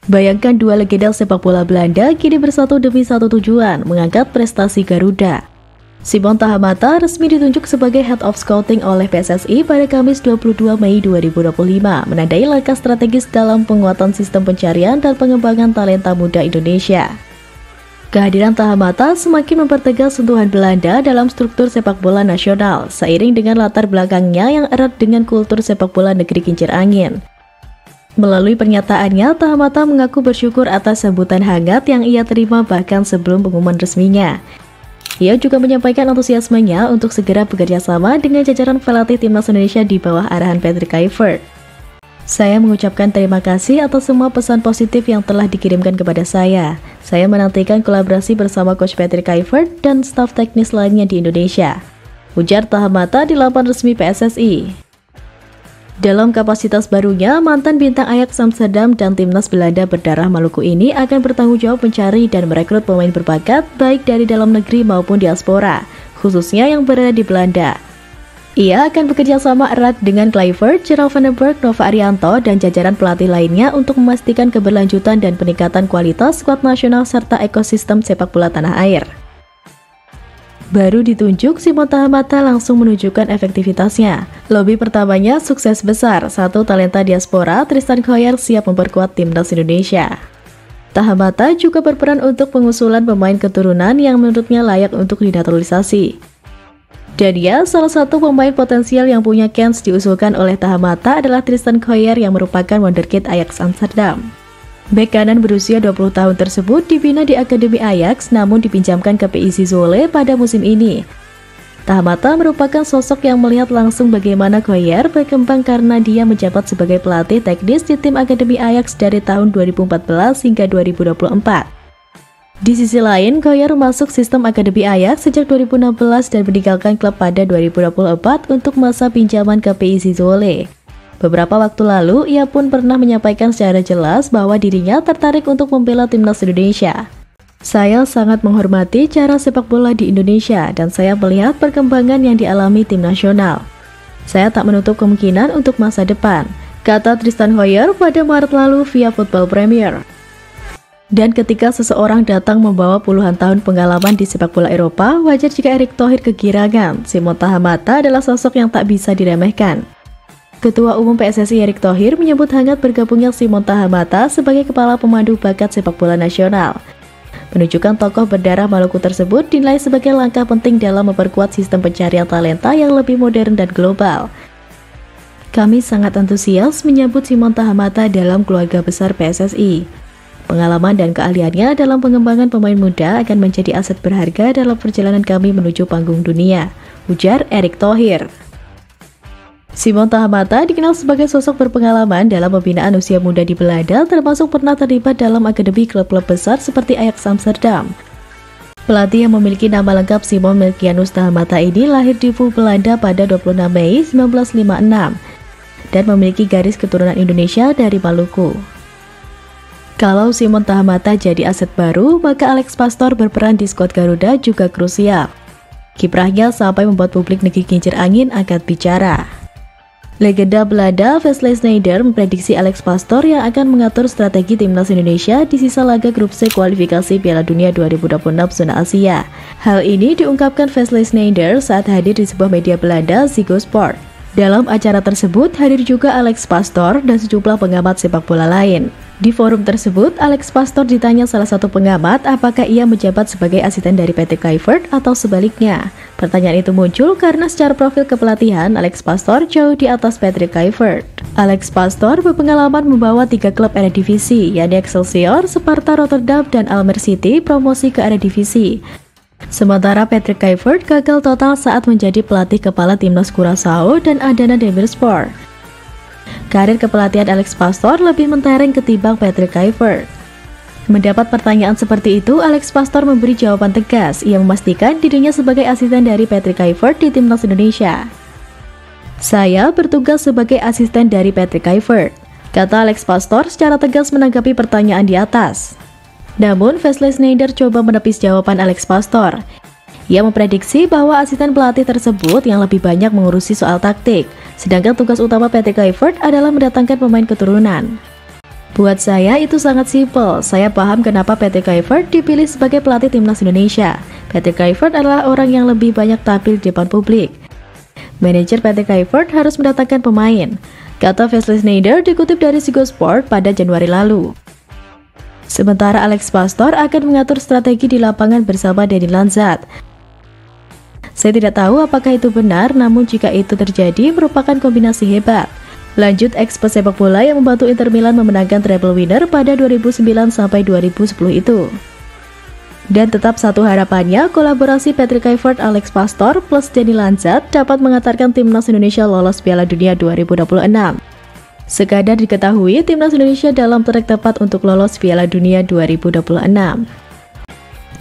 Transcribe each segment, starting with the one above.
Bayangkan dua legenda sepak bola Belanda kini bersatu demi satu tujuan, mengangkat prestasi Garuda. Simon Tahamata resmi ditunjuk sebagai Head of Scouting oleh PSSI pada Kamis 22 Mei 2025, menandai langkah strategis dalam penguatan sistem pencarian dan pengembangan talenta muda Indonesia. Kehadiran Tahamata semakin mempertegas sentuhan Belanda dalam struktur sepak bola nasional, seiring dengan latar belakangnya yang erat dengan kultur sepak bola negeri kincir angin. Melalui pernyataannya, Tahamata mengaku bersyukur atas sambutan hangat yang ia terima bahkan sebelum pengumuman resminya. Ia juga menyampaikan antusiasmenya untuk segera bekerja sama dengan jajaran pelatih timnas Indonesia di bawah arahan Patrick Kluivert. Saya mengucapkan terima kasih atas semua pesan positif yang telah dikirimkan kepada saya. Saya menantikan kolaborasi bersama Coach Patrick Kluivert dan staf teknis lainnya di Indonesia, ujar Tahamata di laman resmi PSSI. Dalam kapasitas barunya, mantan bintang Ajax Amsterdam dan timnas Belanda berdarah Maluku ini akan bertanggung jawab mencari dan merekrut pemain berbakat baik dari dalam negeri maupun diaspora, khususnya yang berada di Belanda. Ia akan bekerja sama erat dengan Kluivert, Gerald van den Berg, Nova Arianto, dan jajaran pelatih lainnya untuk memastikan keberlanjutan dan peningkatan kualitas skuad nasional serta ekosistem sepak bola tanah air. Baru ditunjuk, Simon Tahamata langsung menunjukkan efektivitasnya. Lobby pertamanya sukses besar, satu talenta diaspora, Tristan Khoyer siap memperkuat timnas Indonesia. Tahamata juga berperan untuk pengusulan pemain keturunan yang menurutnya layak untuk dinaturalisasi. Dan ya, salah satu pemain potensial yang punya kans diusulkan oleh Tahamata adalah Tristan Khoyer yang merupakan wonderkid Ajax Amsterdam. Bek kanan berusia 20 tahun tersebut dibina di Akademi Ajax namun dipinjamkan ke PSV Zwolle pada musim ini. Tahamata merupakan sosok yang melihat langsung bagaimana Khoyer berkembang karena dia menjabat sebagai pelatih teknis di tim Akademi Ajax dari tahun 2014 hingga 2024. Di sisi lain, Khoyer masuk sistem Akademi Ajax sejak 2016 dan meninggalkan klub pada 2024 untuk masa pinjaman ke PSV Zwolle. Beberapa waktu lalu, ia pun pernah menyampaikan secara jelas bahwa dirinya tertarik untuk membela timnas Indonesia. Saya sangat menghormati cara sepak bola di Indonesia dan saya melihat perkembangan yang dialami tim nasional. Saya tak menutup kemungkinan untuk masa depan, kata Tristan Khoyer pada Maret lalu via Football Premier. Dan ketika seseorang datang membawa puluhan tahun pengalaman di sepak bola Eropa, wajar jika Erick Thohir kegirangan. Simon Tahamata adalah sosok yang tak bisa diremehkan. Ketua Umum PSSI Erick Thohir menyebut hangat bergabungnya Simon Tahamata sebagai kepala pemandu bakat sepak bola nasional. Penunjukan tokoh berdarah Maluku tersebut dinilai sebagai langkah penting dalam memperkuat sistem pencarian talenta yang lebih modern dan global. Kami sangat antusias menyambut Simon Tahamata dalam keluarga besar PSSI. Pengalaman dan keahliannya dalam pengembangan pemain muda akan menjadi aset berharga dalam perjalanan kami menuju panggung dunia, ujar Erick Thohir. Simon Tahamata dikenal sebagai sosok berpengalaman dalam pembinaan usia muda di Belanda, termasuk pernah terlibat dalam akademi klub-klub besar seperti Ajax Amsterdam. Pelatih yang memiliki nama lengkap Simon Melkianus Tahamata ini lahir di Belanda pada 26 Mei 1956 dan memiliki garis keturunan Indonesia dari Maluku. Kalau Simon Tahamata jadi aset baru, maka Alex Pastoor berperan di skuad Garuda juga krusial. Kiprahnya sampai membuat publik negeri kincir angin angkat bicara. Legenda Belanda Wesley Sneijder memprediksi Alex Pastoor yang akan mengatur strategi timnas Indonesia di sisa laga grup C kualifikasi Piala Dunia 2026 zona Asia. Hal ini diungkapkan Wesley Sneijder saat hadir di sebuah media Belanda, Ziggo Sport. Dalam acara tersebut hadir juga Alex Pastoor dan sejumlah pengamat sepak bola lain. Di forum tersebut, Alex Pastoor ditanya salah satu pengamat apakah ia menjabat sebagai asisten dari Patrick Kluivert atau sebaliknya. Pertanyaan itu muncul karena secara profil kepelatihan, Alex Pastoor jauh di atas Patrick Kluivert. Alex Pastoor berpengalaman membawa 3 klub Eredivisie, yakni Excelsior, Sparta Rotterdam, dan Almere City promosi ke Eredivisie. Sementara Patrick Kluivert gagal total saat menjadi pelatih kepala timnas Curaçao dan Adana Demirspor. Karir kepelatihan Alex Pastoor lebih mentereng ketimbang Patrick Kluivert. Mendapat pertanyaan seperti itu, Alex Pastoor memberi jawaban tegas. Ia memastikan dirinya sebagai asisten dari Patrick Kluivert di timnas Indonesia. Saya bertugas sebagai asisten dari Patrick Kluivert, kata Alex Pastoor secara tegas menanggapi pertanyaan di atas. Namun, Wesley Sneijder coba menepis jawaban Alex Pastoor. Ia memprediksi bahwa asisten pelatih tersebut yang lebih banyak mengurusi soal taktik, sedangkan tugas utama Patrick Kluivert adalah mendatangkan pemain keturunan. Buat saya itu sangat simpel. Saya paham kenapa Patrick Kluivert dipilih sebagai pelatih timnas Indonesia. Patrick Kluivert adalah orang yang lebih banyak tampil di depan publik. Manajer Patrick Kluivert harus mendatangkan pemain, kata Wesley Sneijder dikutip dari Ziggo Sport pada Januari lalu. Sementara Alex Pastoor akan mengatur strategi di lapangan bersama Denny Lanzat. Saya tidak tahu apakah itu benar, namun jika itu terjadi merupakan kombinasi hebat. Lanjut ex-pesepak bola yang membantu Inter Milan memenangkan treble winner pada 2009 sampai 2010 itu. Dan tetap satu harapannya, kolaborasi Patrick Kluivert, Alex Pastoor plus Denny Lanzat dapat mengantarkan timnas Indonesia lolos Piala Dunia 2026. Sekadar diketahui, timnas Indonesia dalam track tepat untuk lolos Piala Dunia 2026.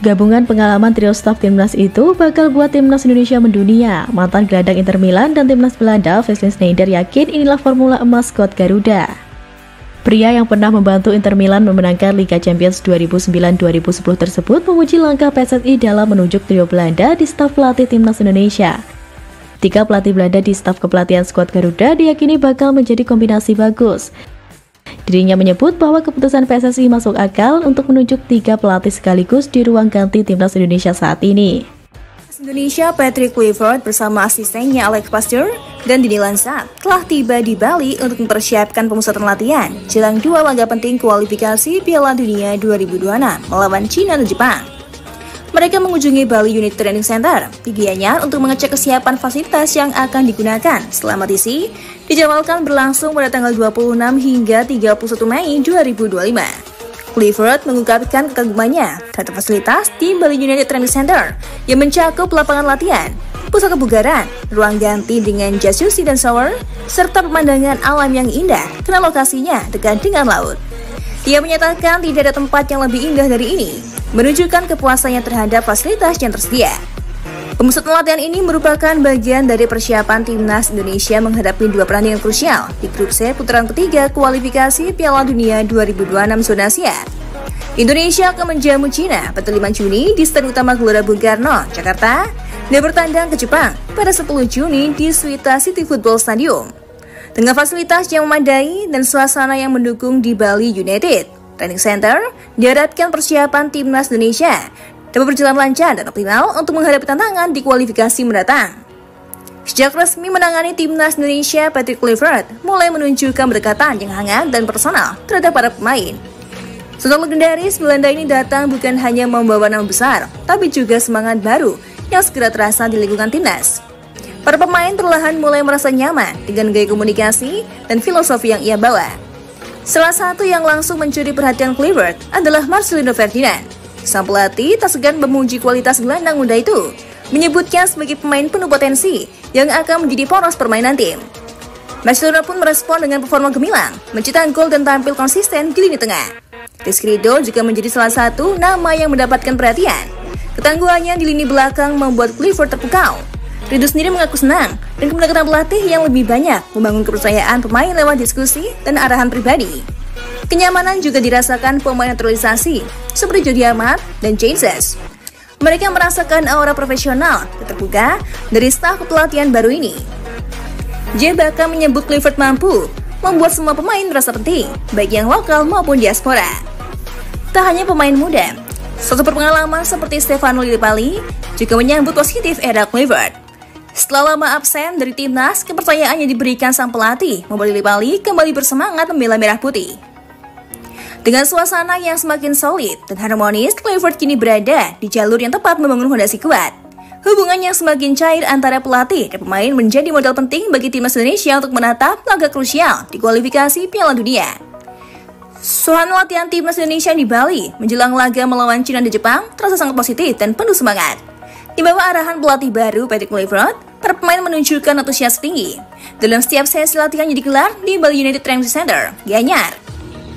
Gabungan pengalaman trio staf timnas itu bakal buat timnas Indonesia mendunia. Mantan gelandang Inter Milan dan timnas Belanda, Wesley Sneijder yakin inilah formula emas skuad Garuda. Pria yang pernah membantu Inter Milan memenangkan Liga Champions 2009-2010 tersebut memuji langkah PSSI dalam menunjuk trio Belanda di staf pelatih timnas Indonesia. 3 pelatih Belanda di staf kepelatihan skuad Garuda diyakini bakal menjadi kombinasi bagus. Dirinya menyebut bahwa keputusan PSSI masuk akal untuk menunjuk 3 pelatih sekaligus di ruang ganti timnas Indonesia saat ini. Indonesia Patrick Kluivert bersama asistennya Alex Pastoor dan Denny Lanzat telah tiba di Bali untuk mempersiapkan pemusatan latihan jelang 2 laga penting kualifikasi Piala Dunia 2026 melawan China dan Jepang. Mereka mengunjungi Bali Unit Training Center di Gianyar untuk mengecek kesiapan fasilitas yang akan digunakan selama TC dijadwalkan berlangsung pada tanggal 26 hingga 31 Mei 2025. Kluivert mengungkapkan kekagumannya terhadap fasilitas di Bali United Training Center yang mencakup lapangan latihan, pusat kebugaran, ruang ganti dengan jacuzzi dan shower, serta pemandangan alam yang indah karena lokasinya dekat dengan laut. Ia menyatakan tidak ada tempat yang lebih indah dari ini, menunjukkan kepuasannya terhadap fasilitas yang tersedia. Pemusatan latihan ini merupakan bagian dari persiapan timnas Indonesia menghadapi 2 pertandingan krusial di grup C putaran ketiga kualifikasi Piala Dunia 2026 zona Asia. Indonesia akan menjamu China pada 5 Juni di Stadion Utama Gelora Bung Karno, Jakarta, dan bertandang ke Jepang pada 10 Juni di Suita City Football Stadium. Dengan fasilitas yang memadai dan suasana yang mendukung di Bali United Training Center, diharapkan persiapan timnas Indonesia dapat berjalan lancar dan optimal untuk menghadapi tantangan di kualifikasi mendatang. Sejak resmi menangani timnas Indonesia, Patrick Kluivert mulai menunjukkan pendekatan yang hangat dan personal terhadap para pemain. Sosok legendaris Belanda ini datang bukan hanya membawa nama besar, tapi juga semangat baru yang segera terasa di lingkungan timnas. Para pemain perlahan mulai merasa nyaman dengan gaya komunikasi dan filosofi yang ia bawa. Salah satu yang langsung mencuri perhatian Kluivert adalah Marcelino Ferdinand. Sang pelatih tak segan memuji kualitas gelandang muda itu, menyebutnya sebagai pemain penuh potensi yang akan menjadi poros permainan tim. Marcelino pun merespon dengan performa gemilang, mencetak gol dan tampil konsisten di lini tengah. Rizky Ridho juga menjadi salah satu nama yang mendapatkan perhatian. Ketangguhannya di lini belakang membuat Kluivert terpukau. Ridho sendiri mengaku senang dan pendekatan pelatih yang lebih banyak membangun kepercayaan pemain lewat diskusi dan arahan pribadi. Kenyamanan juga dirasakan pemain naturalisasi seperti Jody Amat dan Jesus. Mereka merasakan aura profesional dan terbuka dari staf kepelatihan baru ini. J bahkan menyebut Kluivert mampu membuat semua pemain merasa penting, baik yang lokal maupun diaspora. Tak hanya pemain muda, sosok berpengalaman seperti Stefano Lillipali juga menyambut positif era Kluivert. Setelah lama absen dari timnas, kepercayaan yang diberikan sang pelatih membuat Lillipali kembali bersemangat membela merah putih. Dengan suasana yang semakin solid dan harmonis, Kluivert kini berada di jalur yang tepat membangun fondasi kuat. Hubungan yang semakin cair antara pelatih dan pemain menjadi modal penting bagi timnas Indonesia untuk menatap laga krusial di kualifikasi Piala Dunia. Suasana latihan timnas Indonesia di Bali menjelang laga melawan China dan Jepang terasa sangat positif dan penuh semangat. Di bawah arahan pelatih baru Patrick Kluivert, para pemain menunjukkan antusias tinggi dalam setiap sesi latihan yang digelar di Bali United Training Center, Gianyar.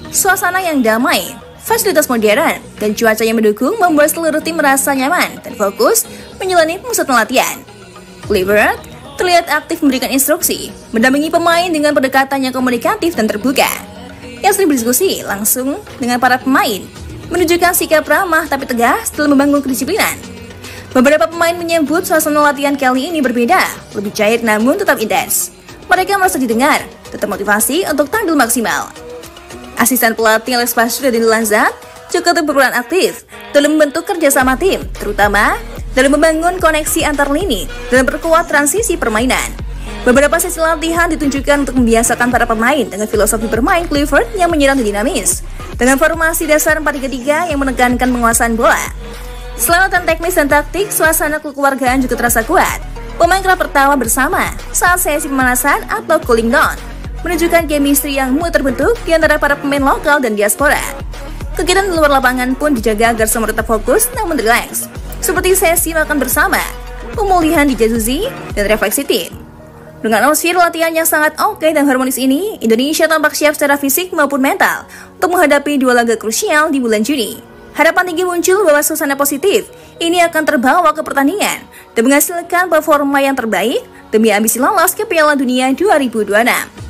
Suasana yang damai, fasilitas modern, dan cuaca yang mendukung membuat seluruh tim merasa nyaman dan fokus menjalani pemusatan latihan. Kluivert terlihat aktif memberikan instruksi, mendampingi pemain dengan pendekatan yang komunikatif dan terbuka. Yang sering berdiskusi langsung dengan para pemain, menunjukkan sikap ramah tapi tegas dalam membangun kedisiplinan. Beberapa pemain menyebut suasana latihan kali ini berbeda, lebih cair namun tetap intens. Mereka merasa didengar, tetap motivasi untuk tampil maksimal. Asisten pelatih Alex Pastur dan Dini Lanzat juga berperan aktif dalam membentuk kerjasama tim, terutama dalam membangun koneksi antar lini dan memperkuat transisi permainan. Beberapa sesi latihan ditunjukkan untuk membiasakan para pemain dengan filosofi bermain Clifford yang menyerang dan dinamis, dengan formasi dasar 4-3-3 yang menekankan penguasaan bola. Selain latihan teknis dan taktik, suasana kekeluargaan juga terasa kuat. Pemain kerap tertawa bersama saat sesi pemanasan atau cooling down, menunjukkan chemistry yang mulai terbentuk di antara para pemain lokal dan diaspora. Kegiatan di luar lapangan pun dijaga agar semua tetap fokus namun rileks, seperti sesi makan bersama, pemulihan di jacuzzi, dan refleksi tim. Dengan atmosfer latihan yang sangat oke dan harmonis ini, Indonesia tampak siap secara fisik maupun mental untuk menghadapi dua laga krusial di bulan Juni. Harapan tinggi muncul bahwa suasana positif ini akan terbawa ke pertandingan dan menghasilkan performa yang terbaik demi ambisi lolos ke Piala Dunia 2026.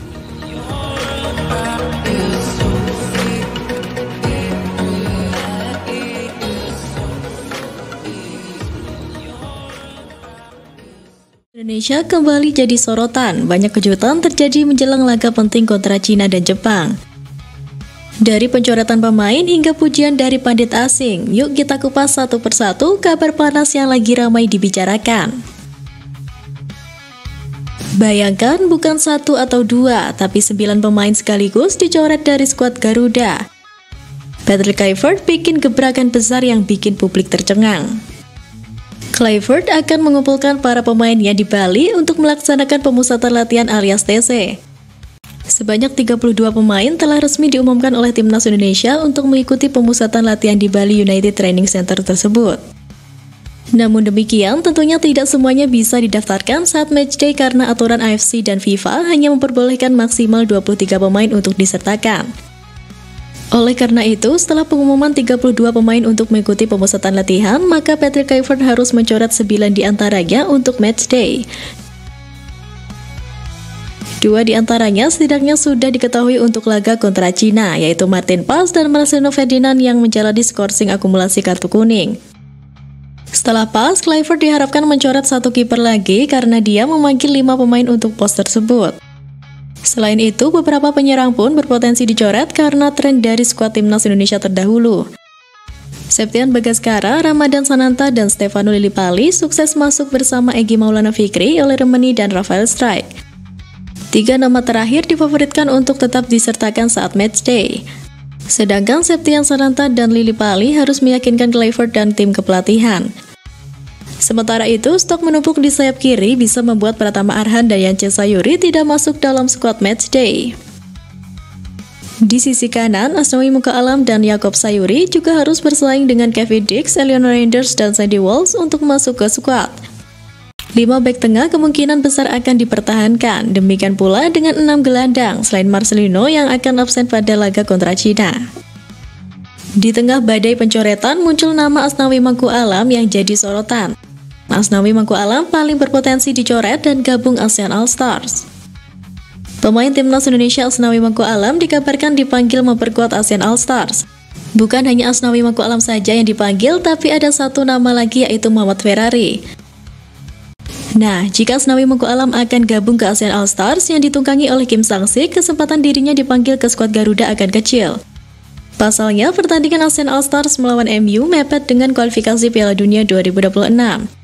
Indonesia kembali jadi sorotan. Banyak kejutan terjadi menjelang laga penting kontra Cina dan Jepang. Dari pencoretan pemain hingga pujian dari pandit asing, yuk kita kupas satu persatu kabar panas yang lagi ramai dibicarakan. Bayangkan bukan 1 atau 2, tapi 9 pemain sekaligus dicoret dari skuad Garuda. Patrick Kluivert bikin gebrakan besar yang bikin publik tercengang. Kluivert akan mengumpulkan para pemainnya di Bali untuk melaksanakan pemusatan latihan alias TC. Sebanyak 32 pemain telah resmi diumumkan oleh Timnas Indonesia untuk mengikuti pemusatan latihan di Bali United Training Center tersebut. Namun demikian, tentunya tidak semuanya bisa didaftarkan saat matchday karena aturan AFC dan FIFA hanya memperbolehkan maksimal 23 pemain untuk disertakan. Oleh karena itu, setelah pengumuman 32 pemain untuk mengikuti pemusatan latihan, maka Patrick Kluivert harus mencoret 9 diantaranya untuk matchday. 2 diantaranya setidaknya sudah diketahui untuk laga kontra Cina, yaitu Martin Paz dan Marcelino Ferdinand yang menjalani skorsing akumulasi kartu kuning. Setelah Paz, Kluivert diharapkan mencoret 1 kiper lagi karena dia memanggil 5 pemain untuk pos tersebut. Selain itu, beberapa penyerang pun berpotensi dicoret karena tren dari skuad Timnas Indonesia terdahulu. Septian Bagaskara, Ramadan Sananta, dan Stefano Lillipali sukses masuk bersama Egy Maulana Fikri, Ole Remeni, dan Rafael Strijk. 3 nama terakhir difavoritkan untuk tetap disertakan saat matchday. Sedangkan Septian Sananta dan Lillipali harus meyakinkan Kluivert dan tim kepelatihan. Sementara itu, stok menumpuk di sayap kiri bisa membuat Pratama Arhan dan Yance Sayuri tidak masuk dalam skuad matchday. Di sisi kanan, Asnawi Muka Alam dan Yaakob Sayuri juga harus bersaing dengan Kevin Dix, Eleanor Reinders, dan Sandy Walsh untuk masuk ke skuad. 5 bek tengah kemungkinan besar akan dipertahankan, demikian pula dengan 6 gelandang, selain Marcelino yang akan absen pada laga kontra Cina. Di tengah badai pencoretan, muncul nama Asnawi Mangku Alam yang jadi sorotan. Asnawi Mangku Alam paling berpotensi dicoret dan gabung ASEAN All-Stars. Pemain Timnas Indonesia Asnawi Mangku Alam dikabarkan dipanggil memperkuat ASEAN All-Stars. Bukan hanya Asnawi Mangku Alam saja yang dipanggil, tapi ada 1 nama lagi yaitu Muhammad Ferrari. Nah, jika Asnawi Mangku Alam akan gabung ke ASEAN All-Stars yang ditunggangi oleh Kim Sang-sik, kesempatan dirinya dipanggil ke skuad Garuda akan kecil. Pasalnya, pertandingan ASEAN All-Stars melawan MU mepet dengan kualifikasi Piala Dunia 2026.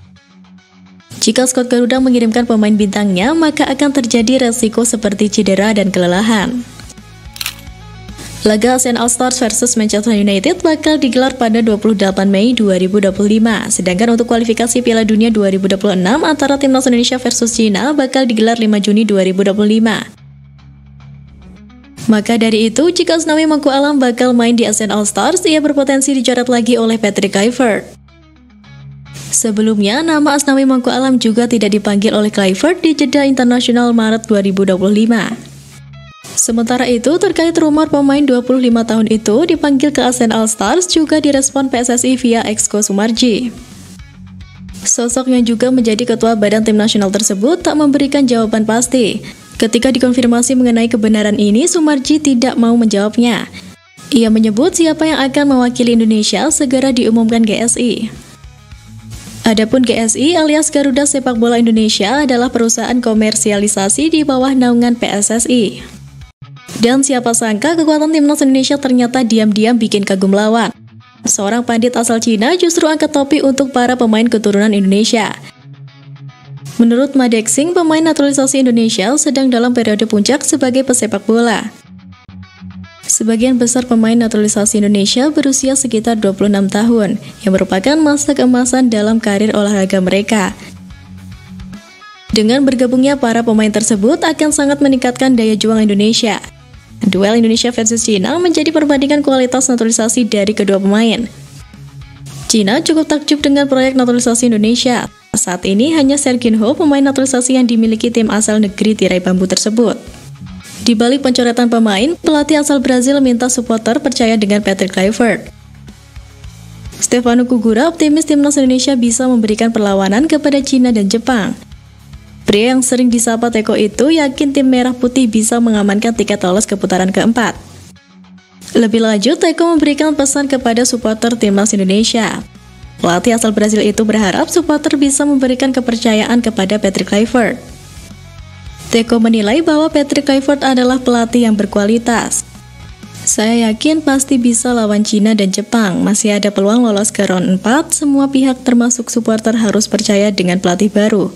Jika skuad Garuda mengirimkan pemain bintangnya, maka akan terjadi resiko seperti cedera dan kelelahan. Laga ASEAN All-Stars versus Manchester United bakal digelar pada 28 Mei 2025, sedangkan untuk kualifikasi Piala Dunia 2026 antara Timnas Indonesia versus Cina bakal digelar 5 Juni 2025. Maka dari itu, jika Asnawi Mangku Alam bakal main di ASEAN All-Stars, ia berpotensi dicoret lagi oleh Patrick Kluivert. Sebelumnya, nama Asnawi Mangku Alam juga tidak dipanggil oleh Kluivert di jeda internasional Maret 2025. Sementara itu, terkait rumor pemain 25 tahun itu dipanggil ke ASEAN All-Stars juga direspon PSSI via Exco Sumarji. Sosok yang juga menjadi ketua badan tim nasional tersebut tak memberikan jawaban pasti. Ketika dikonfirmasi mengenai kebenaran ini, Sumarji tidak mau menjawabnya. Ia menyebut siapa yang akan mewakili Indonesia segera diumumkan GSI. Adapun GSI alias Garuda Sepak Bola Indonesia adalah perusahaan komersialisasi di bawah naungan PSSI. Dan siapa sangka kekuatan timnas Indonesia ternyata diam-diam bikin kagum lawan. Seorang pandit asal Cina justru angkat topi untuk para pemain keturunan Indonesia. Menurut Ma Dexing, pemain naturalisasi Indonesia sedang dalam periode puncak sebagai pesepak bola. Sebagian besar pemain naturalisasi Indonesia berusia sekitar 26 tahun, yang merupakan masa keemasan dalam karir olahraga mereka. Dengan bergabungnya para pemain tersebut akan sangat meningkatkan daya juang Indonesia. Duel Indonesia versus Cina menjadi perbandingan kualitas naturalisasi dari kedua pemain. Cina cukup takjub dengan proyek naturalisasi Indonesia. Saat ini hanya Serginho, pemain naturalisasi yang dimiliki tim asal negeri tirai bambu tersebut. Di balik pencoretan pemain, pelatih asal Brazil minta supporter percaya dengan Patrick Kluivert. Stefano Kugura optimis timnas Indonesia bisa memberikan perlawanan kepada Cina dan Jepang. Pria yang sering disapa Teko itu yakin tim merah putih bisa mengamankan tiket lolos ke putaran keempat. Lebih lanjut, Teko memberikan pesan kepada supporter timnas Indonesia. Pelatih asal Brazil itu berharap supporter bisa memberikan kepercayaan kepada Patrick Kluivert. Teko menilai bahwa Patrick Kluivert adalah pelatih yang berkualitas. Saya yakin pasti bisa lawan Cina dan Jepang, masih ada peluang lolos ke round 4, semua pihak termasuk supporter harus percaya dengan pelatih baru.